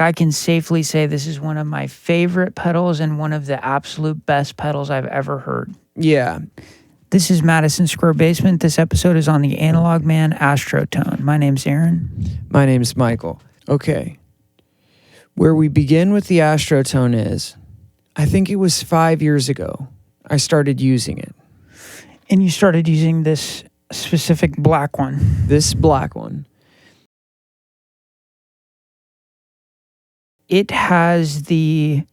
I can safely say this is one of my favorite pedals and one of the absolute best pedals I've ever heard. Yeah. This is Madison Square Basement. This episode is on the Analogman Astrotone. My name's Aaron. My name's Michael. Okay. Where we begin with the Astrotone is, I think it was 5 years ago, I started using it. And you started using this specific black one. This black one. It has the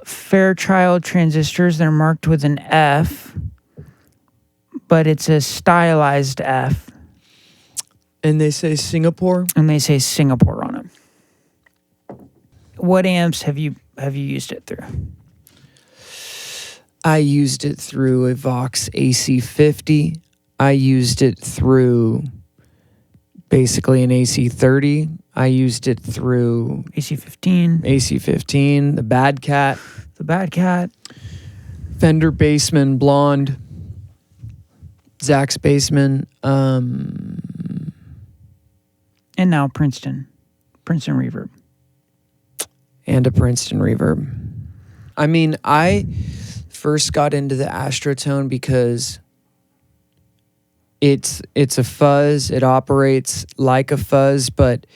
Fairchild transistors. They're marked with an F, but it's a stylized F. And they say Singapore? And they say Singapore on it. What amps have you used it through? I used it through a Vox AC50. I used it through basically an AC30. I used it through AC15. The Bad Cat. Fender Bassman Blonde. Zach's Bassman. And now Princeton Reverb. And a Princeton Reverb. I mean, I first got into the Astrotone because it's a fuzz. It operates like a fuzz, but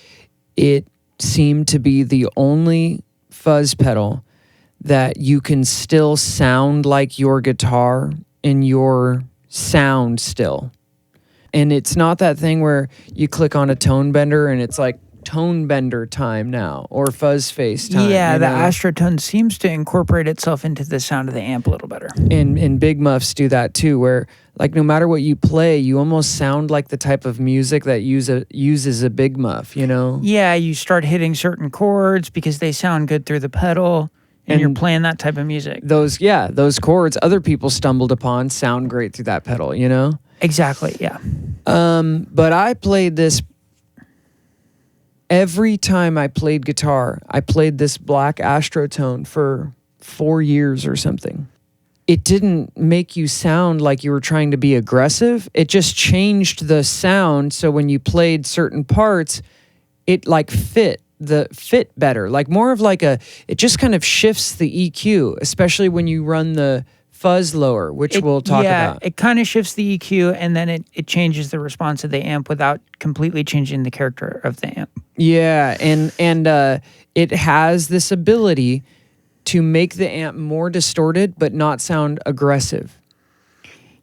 it seemed to be the only fuzz pedal that you can still sound like your guitar in your sound still. And it's not that thing where you click on a tone bender and it's like tone bender time now or fuzz face time. Yeah, the Astrotone seems to incorporate itself into the sound of the amp a little better. And big muffs do that too, where like no matter what you play, you almost sound like the type of music that uses a big muff, you know? Yeah, you start hitting certain chords because they sound good through the pedal and you're playing that type of music. Those chords other people stumbled upon sound great through that pedal, you know? Exactly, yeah. But I played this every time I played guitar. I played this black Astrotone for 4 years or something. It didn't make you sound like you were trying to be aggressive. It just changed the sound. So when you played certain parts, it like fit better. Like more of like it just kind of shifts the EQ, especially when you run the fuzz lower, which we'll talk about. Yeah, it kind of shifts the EQ and then it changes the response of the amp without completely changing the character of the amp. Yeah, and it has this ability to make the amp more distorted but not sound aggressive.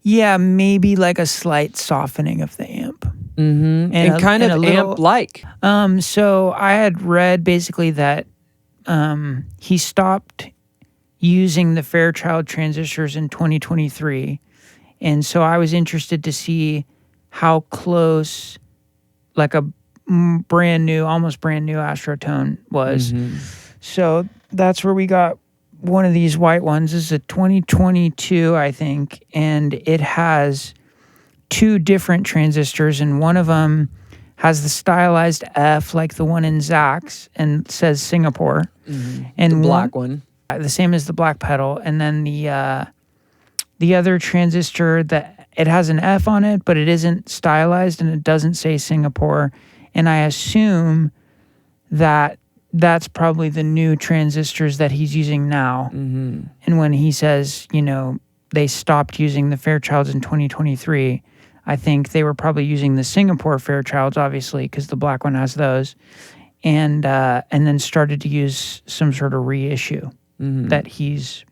Yeah, maybe like a slight softening of the amp. Mm-hmm. And kind of amp-like. So I had read basically that he stopped using the Fairchild transistors in 2023. And so I was interested to see how close like a almost brand new Astrotone was. Mm-hmm. So that's where we got one of these white ones. This is a 2022, I think, and it has two different transistors, and one of them has the stylized F like the one in Zach's and says Singapore. Mm-hmm. And the black one. The same as the black pedal. And then the other transistor, that it has an F on it, but it isn't stylized and it doesn't say Singapore. And I assume that that's probably the new transistors that he's using now. Mm-hmm. And when he says, they stopped using the Fairchilds in 2023, I think they were probably using the Singapore Fairchilds, obviously, because the black one has those, and then started to use some sort of reissue that he's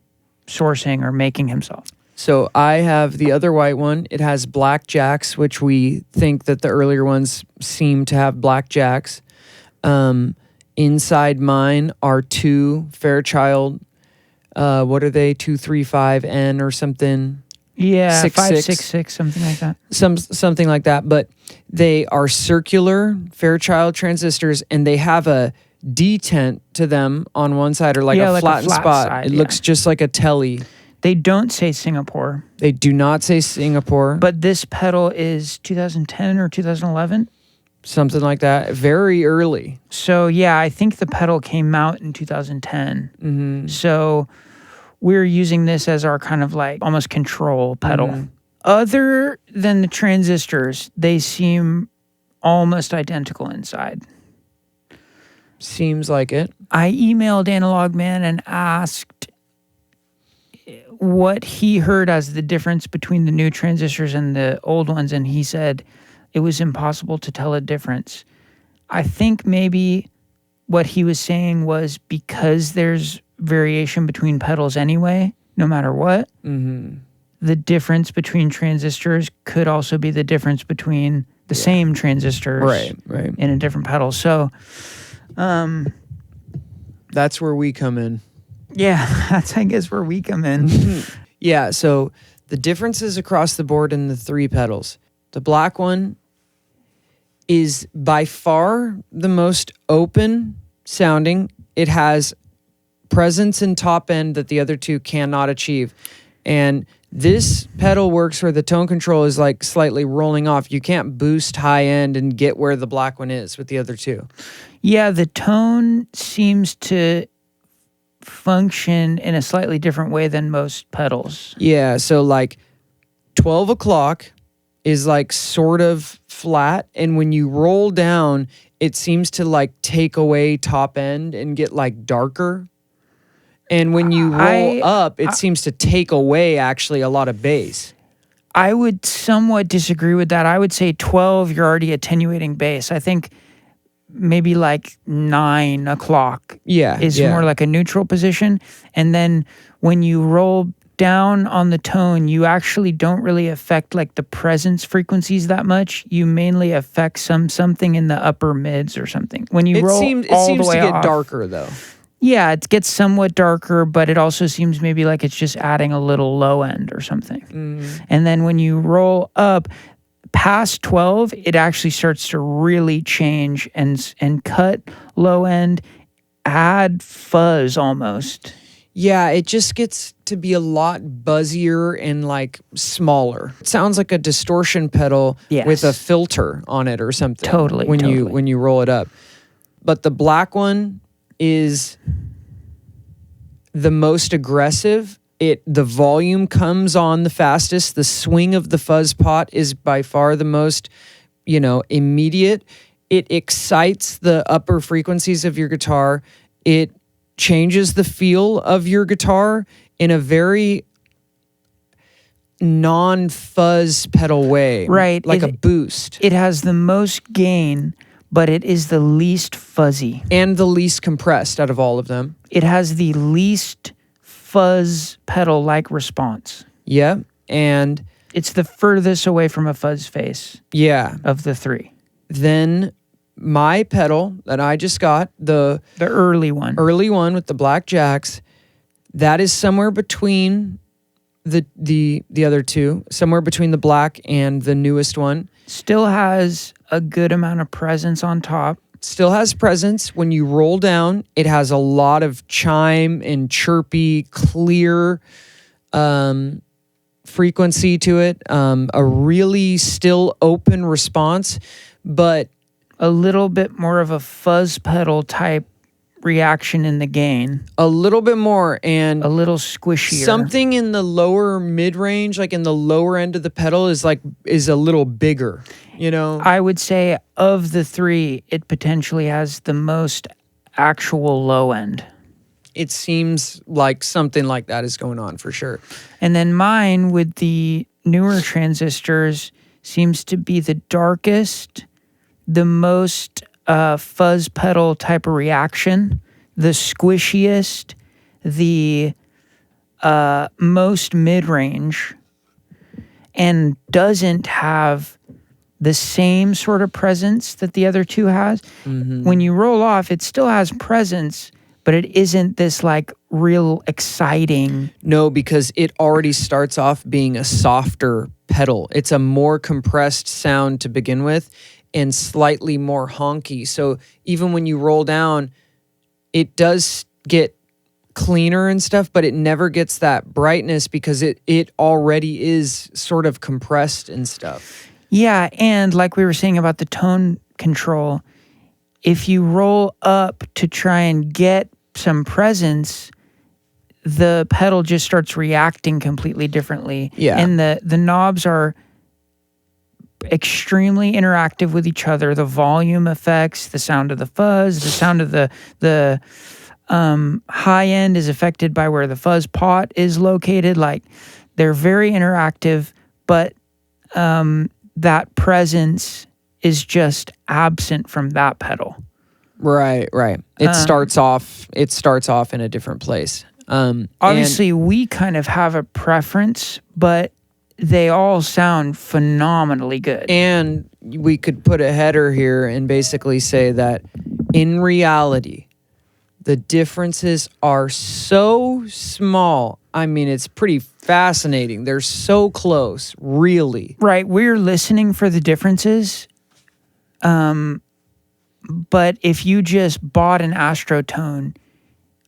sourcing or making himself. So I have the other white one. It has black jacks, which we think that the earlier ones seem to have black jacks. Inside mine are two Fairchild, what are they, 235N or something? Yeah, 6.6, 566, something like that. Something like that, but they are circular Fairchild transistors, and they have a detent to them on one side, or like a flattened spot. Side, it looks just like a telly. They don't say Singapore. They do not say Singapore. But this pedal is 2010 or 2011? Something like that. Very early. So, yeah, I think the pedal came out in 2010. Mm-hmm. So we're using this as our kind of like almost control pedal. Mm-hmm. Other than the transistors, they seem almost identical inside. Seems like it. I emailed Analogman and asked what he heard as the difference between the new transistors and the old ones, and he said it was impossible to tell a difference. I think maybe what he was saying was because there's variation between pedals anyway, no matter what, the difference between transistors could also be the difference between the same transistors in a different pedal. So that's where we come in. Yeah, that's, I guess, where we come in. Yeah, so the differences across the board in the 3 pedals. The black one is by far the most open sounding. It has presence and top end that the other 2 cannot achieve. And this pedal works where the tone control is like slightly rolling off. You can't boost high end and get where the black one is with the other 2. Yeah, the tone seems to function in a slightly different way than most pedals. Yeah, so like 12 o'clock is like sort of flat, and when you roll down, it seems to like take away top end and get like darker. And when you roll up, it seems to take away actually a lot of bass. I would somewhat disagree with that. I would say 12, you're already attenuating bass. I think maybe like 9 o'clock is more like a neutral position. And then when you roll down on the tone, you actually don't really affect like the presence frequencies that much. You mainly affect something in the upper mids or something. When you roll it all seems the way to get off, darker though. Yeah, it gets somewhat darker, but it also seems maybe like it's just adding a little low end or something. And then when you roll up past 12, it actually starts to really change and cut low end, add fuzz almost. Yeah, it just gets to be a lot buzzier and like smaller. It sounds like a distortion pedal with a filter on it or something. Totally. When you roll it up. But the black one is the most aggressive. The volume comes on the fastest. The swing of the fuzz pot is by far the most, immediate. It excites the upper frequencies of your guitar. It changes the feel of your guitar in a very non-fuzz pedal way. Right. Like a boost. It has the most gain, but it is the least fuzzy. And the least compressed out of all of them. It has the least fuzz pedal-like response. Yeah, and it's the furthest away from a fuzz face. Yeah. Of the 3. Then my pedal that I just got, the early one with the black jacks, that is somewhere between the other 2, somewhere between the black and the newest one. Still has a good amount of presence on top. Still has presence. When you roll down, it has a lot of chime and chirpy, clear frequency to it. A really still open response, but a little bit more of a fuzz pedal type reaction in the gain. A little bit more, and a little squishier. Something in the lower mid-range, like in the lower end of the pedal, is a little bigger, I would say of the 3, it potentially has the most actual low end. It seems like something like that is going on for sure. And then mine with the newer transistors seems to be the darkest, the most fuzz pedal type of reaction, the squishiest, the most mid-range, and doesn't have the same sort of presence that the other 2 has. When you roll off, it still has presence, but it isn't this like real exciting. No, because it already starts off being a softer pedal. It's a more compressed sound to begin with and slightly more honky. So even when you roll down, it does get cleaner and stuff, but it never gets that brightness because it already is sort of compressed and stuff. Yeah, and like we were saying about the tone control, if you roll up to try and get some presence, the pedal just starts reacting completely differently. Yeah. And the knobs are extremely interactive with each other. The volume effects, the sound of the fuzz, the sound of the high end is affected by where the fuzz pot is located. Like, they're very interactive, but that presence is just absent from that pedal. Right. It starts off in a different place. Obviously, we kind of have a preference, but they all sound phenomenally good. And we could put a header here and basically say that in reality, the differences are so small. I mean, it's pretty fascinating. They're so close, really. Right. We're listening for the differences. But if you just bought an Astrotone,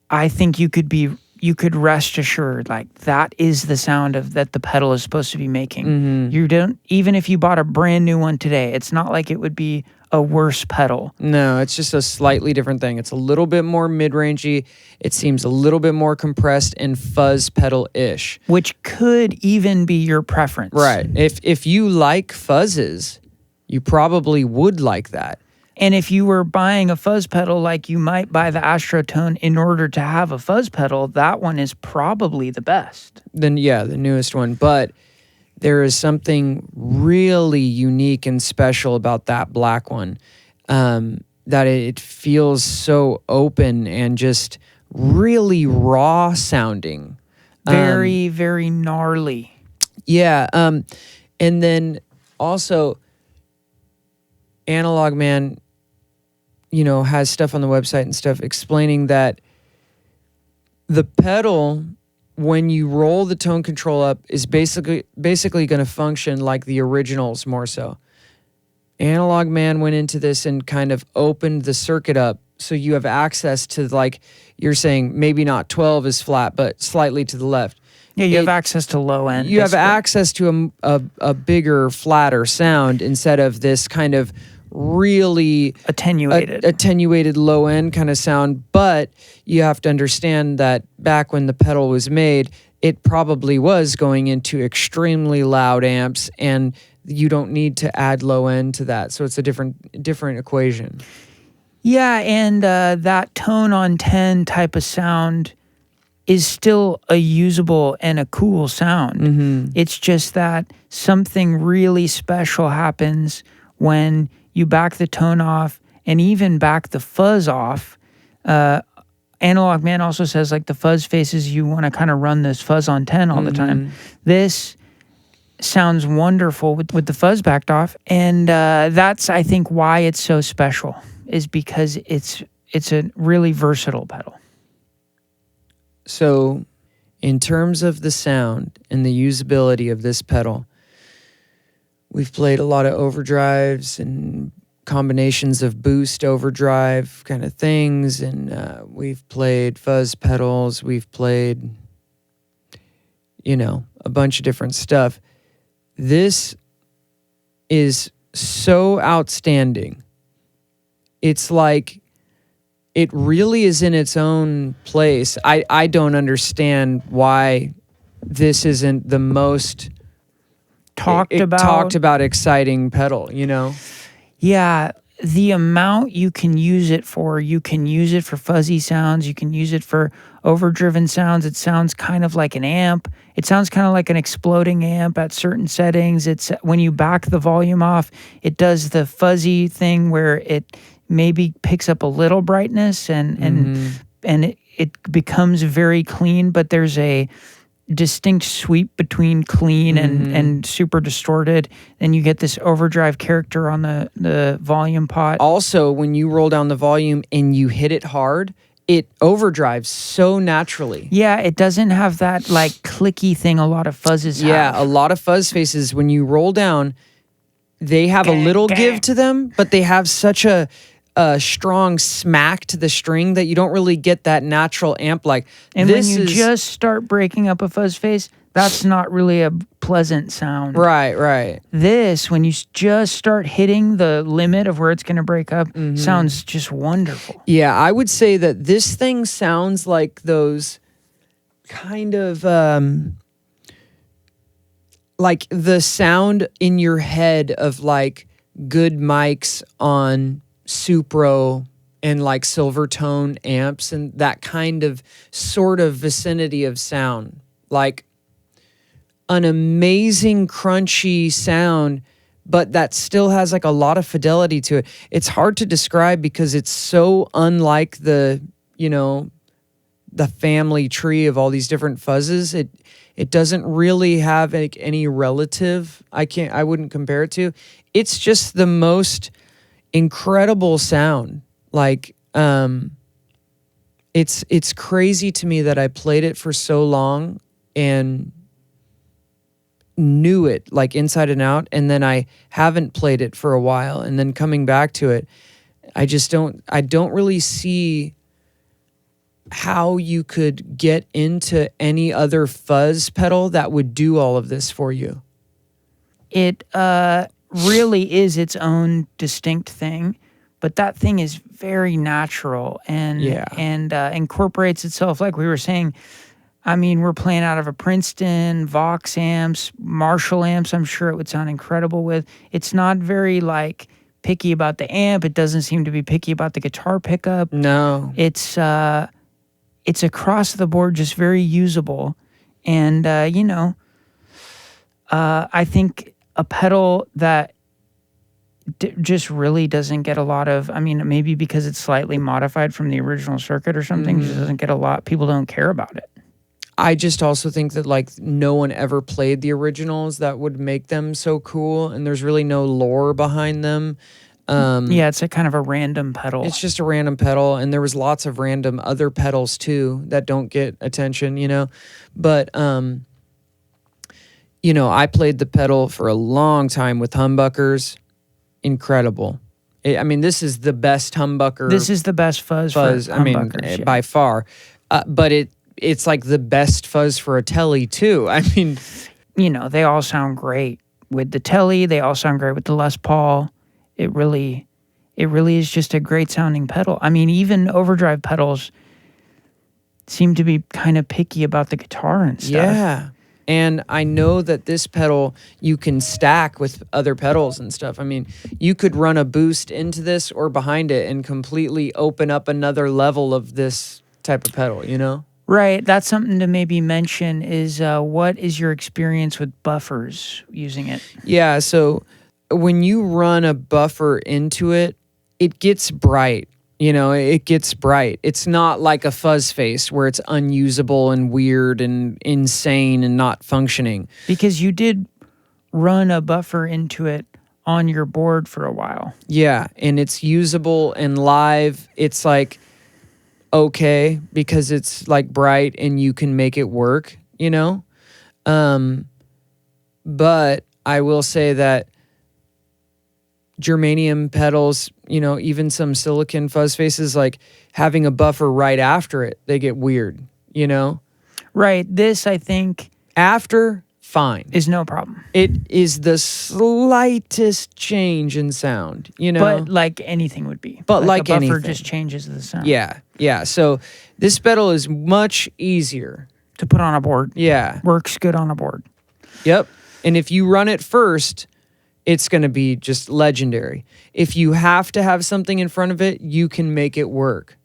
I think you could rest assured, like, that is the sound that the pedal is supposed to be making. You don't, even if you bought a brand new one today, it's not like it would be a worse pedal. No, it's just a slightly different thing. It's a little bit more mid-rangey. It seems a little bit more compressed and fuzz pedal-ish. Which could even be your preference. Right. If you like fuzzes, you probably would like that. And if you were buying a fuzz pedal, like you might buy the Astrotone in order to have a fuzz pedal, that one is probably the best. Then, yeah, the newest one. But there is something really unique and special about that black one, that it feels so open and just really raw sounding. Very, very gnarly. Yeah. And then also, Analogman, has stuff on the website and stuff explaining that the pedal, when you roll the tone control up, is basically going to function like the originals more so. Analogman went into this and kind of opened the circuit up so you have access to, like you're saying, maybe not 12 is flat, but slightly to the left. Yeah, you have access to low end. You have access to a bigger, flatter sound instead of this kind of really attenuated low end kind of sound. But you have to understand that back when the pedal was made, it probably was going into extremely loud amps, and you don't need to add low end to that. So it's a different equation. Yeah, and that tone on 10 type of sound is still a usable and a cool sound. It's just that something really special happens when you back the tone off and even back the fuzz off. Analogman also says, like, the fuzz faces, you want to kind of run this fuzz on 10 all the time. This sounds wonderful with the fuzz backed off. And that's, I think, why it's so special, is because it's a really versatile pedal. So in terms of the sound and the usability of this pedal, we've played a lot of overdrives and combinations of boost overdrive kind of things, and we've played fuzz pedals, we've played, a bunch of different stuff. This is so outstanding. It's like, it really is in its own place. I don't understand why this isn't the most talked about exciting pedal, Yeah, the amount you can use it for fuzzy sounds, you can use it for overdriven sounds. It sounds kind of like an amp. It sounds kind of like an exploding amp at certain settings. It's when you back the volume off, it does the fuzzy thing where it maybe picks up a little brightness and it becomes very clean, but there's a distinct sweep between clean and super distorted. Then you get this overdrive character on the volume pot. Also, when you roll down the volume and you hit it hard, it overdrives so naturally. Yeah, it doesn't have that like clicky thing a lot of fuzzes have. Yeah, a lot of fuzz faces, when you roll down, they have a little give to them, but they have such a strong smack to the string that you don't really get that natural amp like. And when you just start breaking up a fuzz face, that's not really a pleasant sound. Right. This, when you just start hitting the limit of where it's going to break up, sounds just wonderful. Yeah, I would say that this thing sounds like those kind of like the sound in your head of like good mics on Supro and like Silvertone amps and that kind of sort of vicinity of sound. Like an amazing crunchy sound, but that still has like a lot of fidelity to it. It's hard to describe because it's so unlike the, you know, the family tree of all these different fuzzes. It doesn't really have like any relative I wouldn't compare it to. It's just the most incredible sound. Like it's crazy to me that I played it for so long and knew it like inside and out, and then I haven't played it for a while, and then coming back to it, I don't really see how you could get into any other fuzz pedal that would do all of this for you. It really is its own distinct thing, but that thing is very natural and incorporates itself, like we were saying. I mean, we're playing out of a Princeton, Vox amps, Marshall amps. I'm sure it would sound incredible with. It's not very like picky about the amp. It doesn't seem to be picky about the guitar pickup. No. It's across the board just very usable. And, I think a pedal that just really doesn't get a lot of, I mean, maybe because it's slightly modified from the original circuit or something, just doesn't get a lot. People don't care about it. I just also think that like no one ever played the originals that would make them so cool, and there's really no lore behind them. Yeah, it's a kind of a random pedal. It's just a random pedal, and there was lots of random other pedals too that don't get attention, you know. But you know, I played the pedal for a long time with humbuckers. Incredible. I mean, this is the best humbucker. This is the best fuzz for humbuckers, by far. But it's like the best fuzz for a Telly too. I mean, you know, they all sound great with the Telly. They all sound great with the Les Paul. It really is just a great sounding pedal. I mean, even overdrive pedals seem to be kind of picky about the guitar and stuff. Yeah. And I know that this pedal you can stack with other pedals and stuff. I mean, you could run a boost into this or behind it and completely open up another level of this type of pedal, you know? Right. That's something to maybe mention is what is your experience with buffers using it? Yeah, so when you run a buffer into it, it gets bright. You know, it gets bright. It's not like a fuzz face where it's unusable and weird and insane and not functioning. Because you did run a buffer into it on your board for a while. Yeah, and it's usable and live. It's like okay because it's like bright and you can make it work, you know? But I will say that germanium pedals, you know, even some silicon fuzz faces, like having a buffer right after it, they get weird, you know? Right. This, I think, after, fine. Is no problem. It is the slightest change in sound, you know? But like anything would be. But like a buffer anything. just changes the sound. Yeah. So this pedal is much easier to put on a board. Yeah. Works good on a board. Yep. And if you run it first, it's going to be just legendary. If you have to have something in front of it, you can make it work.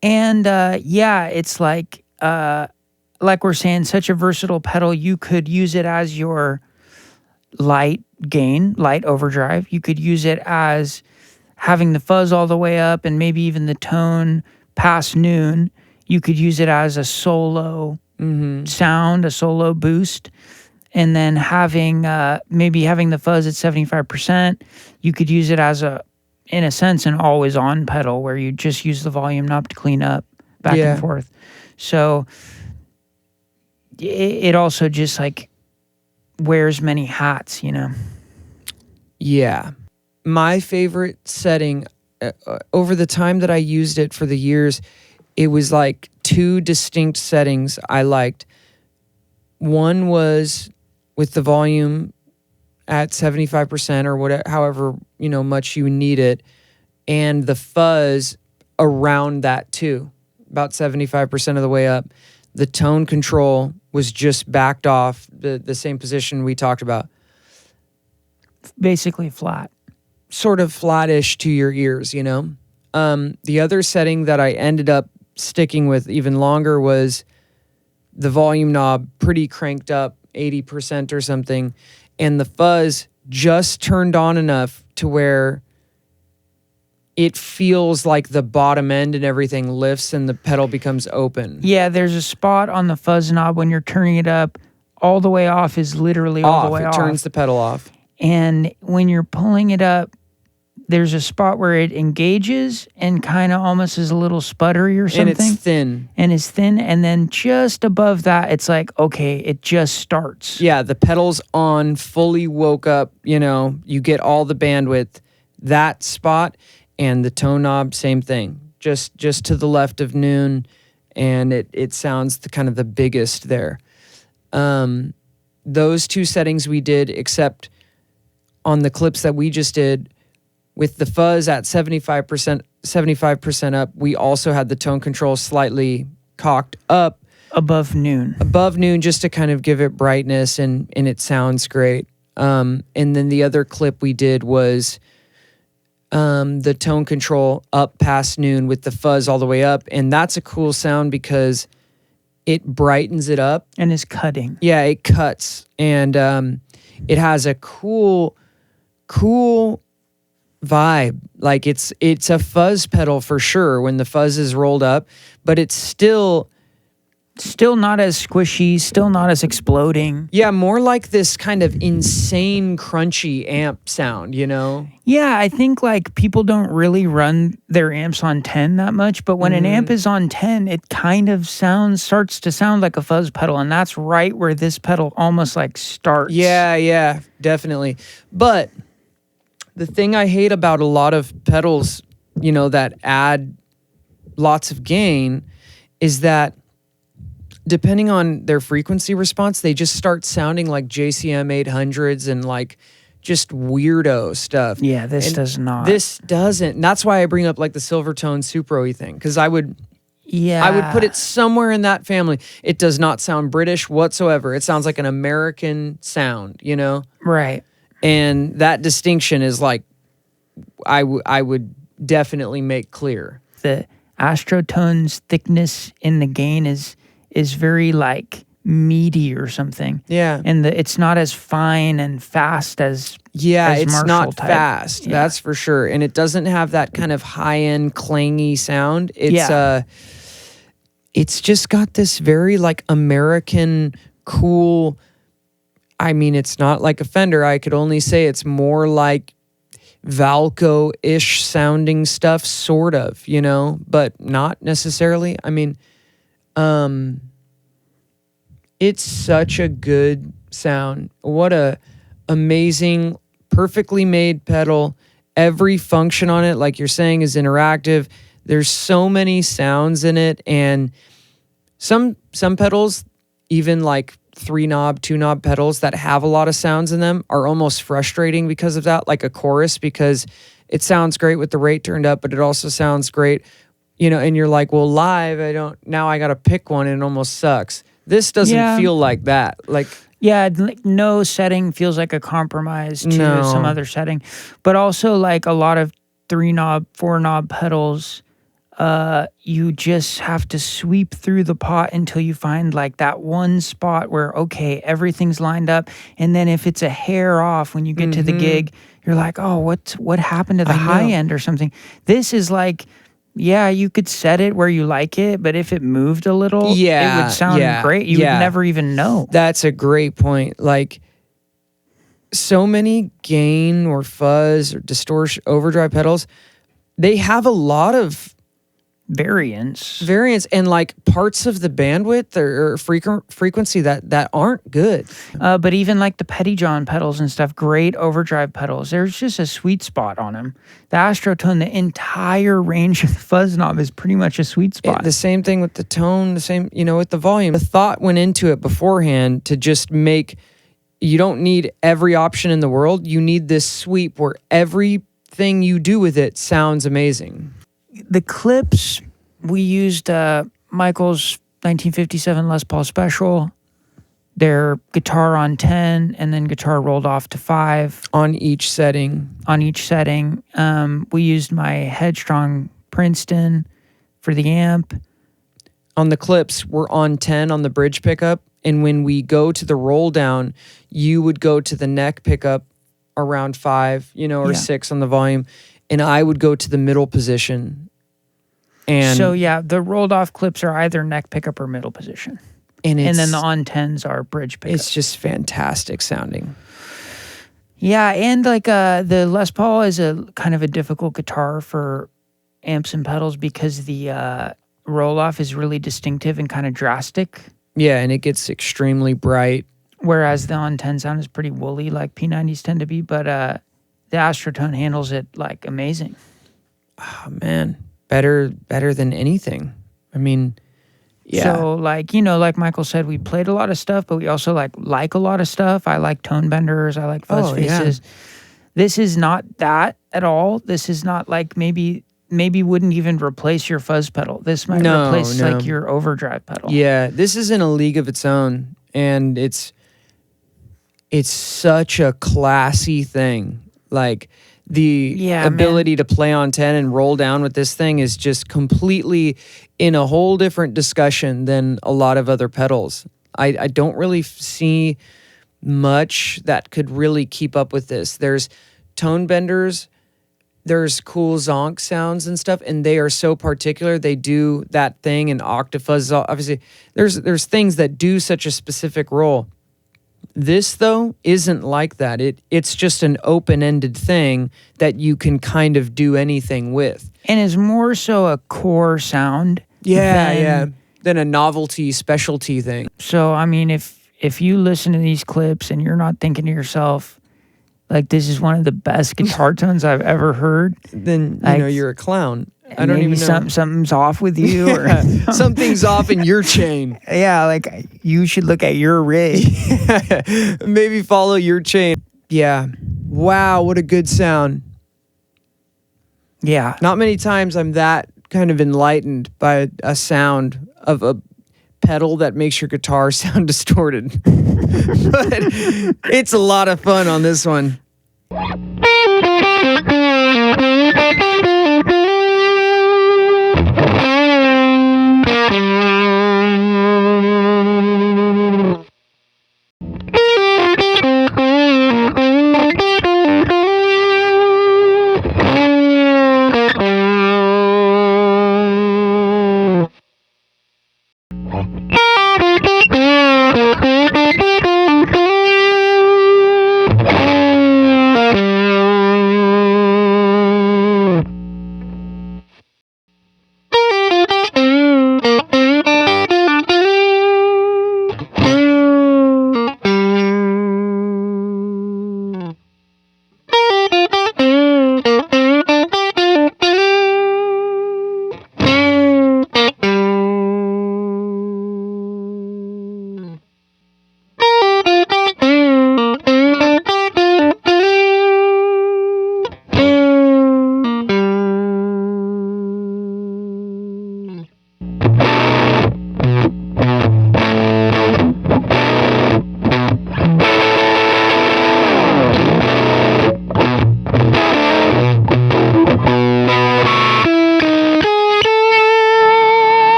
And it's like we're saying, such a versatile pedal. You could use it as your light gain, light overdrive. You could use it as having the fuzz all the way up and maybe even the tone past noon. You could use it as a solo sound, a solo boost. And then having the fuzz at 75%, you could use it as in a sense, an always on pedal where you just use the volume knob to clean up back and forth. So it also just like wears many hats, you know? Yeah. My favorite setting over the time that I used it for the years, it was like two distinct settings I liked. One was with the volume at 75% or whatever, however, you know, much you need it, and the fuzz around that too, about 75% of the way up. The tone control was just backed off the same position we talked about. Basically flat. Sort of flattish to your ears, you know? The other setting that I ended up sticking with even longer was the volume knob pretty cranked up, 80% or something, and the fuzz just turned on enough to where it feels like the bottom end and everything lifts and the pedal becomes open. Yeah, there's a spot on the fuzz knob when you're turning it up. All the way off is literally all the way off. It turns the pedal off. And when you're pulling it up, there's a spot where it engages and kind of almost is a little sputtery or something. And it's thin. And then just above that, it's like, okay, it just starts. Yeah, the pedal's on, fully woke up, you know, you get all the bandwidth. That spot and the tone knob, same thing. Just to the left of noon, and it sounds kind of the biggest there. Those two settings we did, except on the clips that we just did, with the fuzz at 75% up, we also had the tone control slightly cocked up. Above noon, just to kind of give it brightness, and it sounds great. And then the other clip we did was the tone control up past noon with the fuzz all the way up. And that's a cool sound because it brightens it up. And is cutting. Yeah, it cuts. And it has a cool vibe. Like it's a fuzz pedal for sure when the fuzz is rolled up, but it's still not as squishy, still not as exploding. Yeah, more like this kind of insane crunchy amp sound, you know? Yeah, I think like people don't really run their amps on 10 that much, but when an amp is on 10, it kind of starts to sound like a fuzz pedal, and that's right where this pedal almost like starts. Yeah, definitely. But the thing I hate about a lot of pedals, you know, that add lots of gain is that depending on their frequency response, they just start sounding like JCM 800s and like just weirdo stuff. Yeah, this does not. This doesn't. And that's why I bring up like the Silvertone Supro-y thing, because I would put it somewhere in that family. It does not sound British whatsoever. It sounds like an American sound, you know? Right. And that distinction is like, I would definitely make clear. The Astrotone's thickness in the gain is very like meaty or something. Yeah. And it's not as fine and fast as it's Marshall not type. fast. Yeah. That's for sure. And it doesn't have that kind of high-end clangy sound. It's it's just got this very like American cool. I mean, it's not like a Fender. I could only say it's more like Valco-ish sounding stuff, sort of, you know, but not necessarily. I mean, it's such a good sound. What a amazing, perfectly made pedal. Every function on it, like you're saying, is interactive. There's so many sounds in it, and some pedals, even like 3-knob, 2-knob pedals that have a lot of sounds in them, are almost frustrating because of that, like a chorus, because it sounds great with the rate turned up, but it also sounds great, you know, and you're like, well, live, now I got to pick one, and it almost sucks. This doesn't feel like that. Like, yeah, like no setting feels like a compromise to some other setting. But also like a lot of 3-knob, 4-knob pedals, you just have to sweep through the pot until you find like that one spot where, okay, everything's lined up. And then if it's a hair off when you get to the gig, you're like, oh, what happened to the high end or something? This is like, yeah, you could set it where you like it, but if it moved a little, it would sound great. You would never even know. That's a great point. Like, so many gain or fuzz or distortion overdrive pedals, they have a lot of variance and like parts of the bandwidth or frequency that aren't good. But even like the Pettyjohn pedals and stuff, great overdrive pedals, there's just a sweet spot on them. The Astrotone, the entire range of the fuzz knob is pretty much a sweet spot. The same thing with the tone, the same, you know, with the volume. The thought went into it beforehand to just make, you don't need every option in the world. You need this sweep where everything you do with it sounds amazing. The clips, we used Michael's 1957 Les Paul Special. They're guitar on 10 and then guitar rolled off to 5. On each setting. We used my Headstrong Princeton for the amp. On the clips, we're on 10 on the bridge pickup. And when we go to the roll down, you would go to the neck pickup around 5, or 6 on the volume. And I would go to the middle position. And so, the rolled off clips are either neck pickup or middle position. And then the on 10s are bridge pickup. It's just fantastic sounding. Yeah, and the Les Paul is a kind of a difficult guitar for amps and pedals because the roll off is really distinctive and kind of drastic. Yeah, and it gets extremely bright. Whereas the on 10 sound is pretty woolly like P90s tend to be, but the Astrotone handles it like amazing. Oh man, better than anything. I mean, yeah. So like Michael said, we played a lot of stuff, but we also like a lot of stuff. I like tone benders. I like fuzz faces. Yeah. This is not that at all. This is not like maybe wouldn't even replace your fuzz pedal. This might replace like your overdrive pedal. Yeah, this is in a league of its own, and it's such a classy thing. Like the ability to play on 10 and roll down with this thing is just completely in a whole different discussion than a lot of other pedals. I don't really see much that could really keep up with this. There's tone benders, there's cool zonk sounds and stuff, and they are so particular. They do that thing, and Octafuzz, obviously, there's things that do such a specific role. This, though, isn't like that. It's just an open-ended thing that you can kind of do anything with. And is more so a core sound. Than a novelty specialty thing. So, I mean, if you listen to these clips and you're not thinking to yourself, like, this is one of the best guitar tones I've ever heard, then, you're a clown. I don't even know. Something's off with you. Or something's off in your chain. Yeah, like, you should look at your rig. Maybe follow your chain. Yeah. Wow, what a good sound. Yeah. Not many times I'm that kind of enlightened by a sound of a pedal that makes your guitar sound distorted. But it's a lot of fun on this one.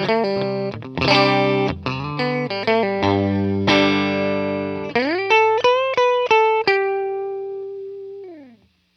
Bye.